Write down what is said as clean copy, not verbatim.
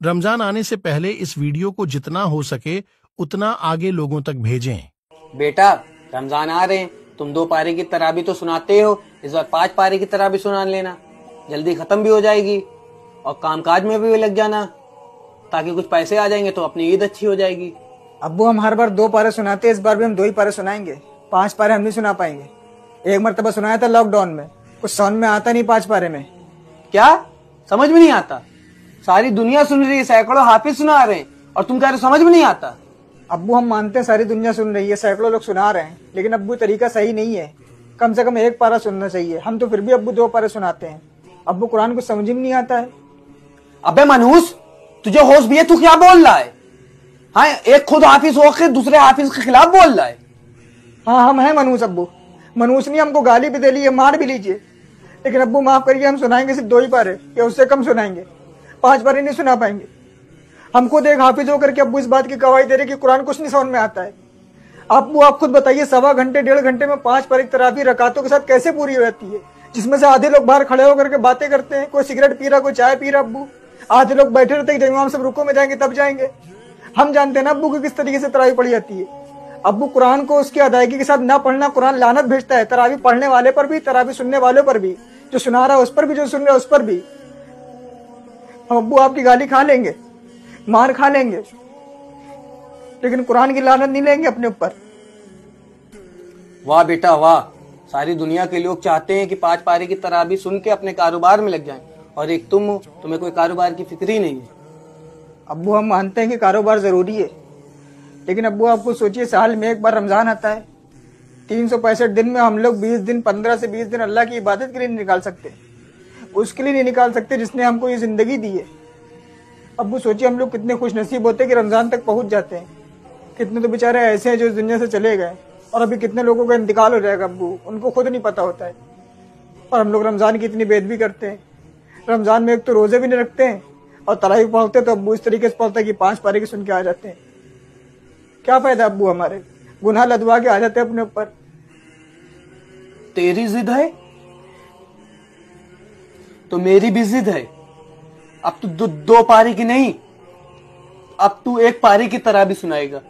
रमजान आने से पहले इस वीडियो को जितना हो सके उतना आगे लोगों तक भेजें। बेटा, रमजान आ रहे हैं, तुम 2 पारे की तराबी तो सुनाते हो, इस बार 5 पारे की तराबी सुना लेना। जल्दी खत्म भी हो जाएगी और कामकाज में भी लग जाना, ताकि कुछ पैसे आ जाएंगे तो अपनी ईद अच्छी हो जाएगी। अब्बू, हम हर बार 2 पारे सुनाते हैं, इस बार भी हम 2 ही पारे सुनाएंगे। 5 पारे हम नहीं सुना पाएंगे। एक मरतबा सुनाया था लॉकडाउन में, कुछ समझ में आता नहीं 5 पारे में। क्या समझ में नहीं आता? सारी दुनिया सुन रही है, सैकड़ों हाफिज सुना रहे हैं और तुम कह रहे समझ में नहीं आता। अब्बू, हम मानते हैं सारी दुनिया सुन रही है, सैकड़ों लोग सुना रहे हैं, लेकिन अब्बू तरीका सही नहीं है। कम से कम 1 पारा सुनना चाहिए। हम तो फिर भी अब्बू 2 पारे सुनाते हैं। अब्बू, कुरान को समझ में नहीं आता है। अबे मनहूस, तुझे होश भी है? तू क्या बोल रहा है? हाँ, एक खुद हाफिज होकर दूसरे हाफिज के खिलाफ बोल रहा है। हाँ, हम हैं मनहूस अब्बू। मनहूस नहीं, हमको गाली भी दे ली है, मार भी लीजिए, लेकिन अब्बू माफ करिए, हम सुनाएंगे सिर्फ 2 ही पारे या उससे कम सुनाएंगे। 5 पारे नहीं सुना पाएंगे। हम खुद एक हाफिज होकर के अब्बू इस बात की गवाही दे रहे कि कुरान कुछ नहीं समझ में आता है। अब्बू, आप खुद बताइए, 1.25 घंटे 1.5 घंटे में 5 पारे की तराबी रकातों के साथ कैसे पूरी हो जाती है, जिसमें से आधे लोग बाहर खड़े होकर के बातें करते हैं, कोई सिगरेट पी रहा, कोई चाय पी रहा। अब्बू, आधे लोग बैठे रहते हैं जब इमाम सब रुको में जाएंगे तब जाएंगे। हम जानते हैं ना अब्बू की किस तरीके से तरावी पढ़ी जाती है। अब्बू, कुरान को उसकी अदायगी के साथ ना पढ़ना कुरान लानत भेजता है, तरावी पढ़ने वाले पर भी, तरावी सुनने वालों पर भी, जो सुना रहा है उस पर भी, जो सुन रहा है उस पर भी। हम अब्बू आपकी गाली खा लेंगे, मार खा लेंगे, लेकिन कुरान की लानत नहीं लेंगे अपने ऊपर। वाह बेटा वाह, सारी दुनिया के लोग चाहते हैं कि 5 पारे की तराबी सुन के अपने कारोबार में लग जाएं, और एक तुम हो, तुम्हें कोई कारोबार की फिक्र ही नहीं है। अब्बू, हम मानते हैं कि कारोबार जरूरी है, लेकिन अब्बू आपको सोचिए, साल में 1 बार रमजान आता है। 365 दिन में हम लोग 20 दिन, 15 से 20 दिन अल्लाह की इबादत के लिए नहीं निकाल सकते, उसके लिए नहीं निकाल सकते जिसने हमको ये जिंदगी दी है। अब्बू, सोचिए हम लोग कितने खुश नसीब होते हैं कि रमजान तक पहुंच जाते हैं। कितने तो बेचारे ऐसे हैं जो इस दुनिया से चले गए, और अभी कितने लोगों का इंतकाल हो जाएगा अब्बू, उनको खुद नहीं पता होता है। और हम लोग रमजान की इतनी बेइज्जती करते हैं। रमजान में एक तो रोजे भी नहीं रखते हैं, और तरावी पढ़ते तो अब्बू इस तरीके से पढ़ते हैं कि 5 पारे की सुन के आ जाते हैं। क्या फायदा अब्बू, हमारे गुनाह लदवा के आ जाते हैं अपने ऊपर। तेरी जिद है तो मेरी भी जिद है। अब तू 2 पारी की नहीं, अब तू 1 पारी की तराबी सुनाएगा।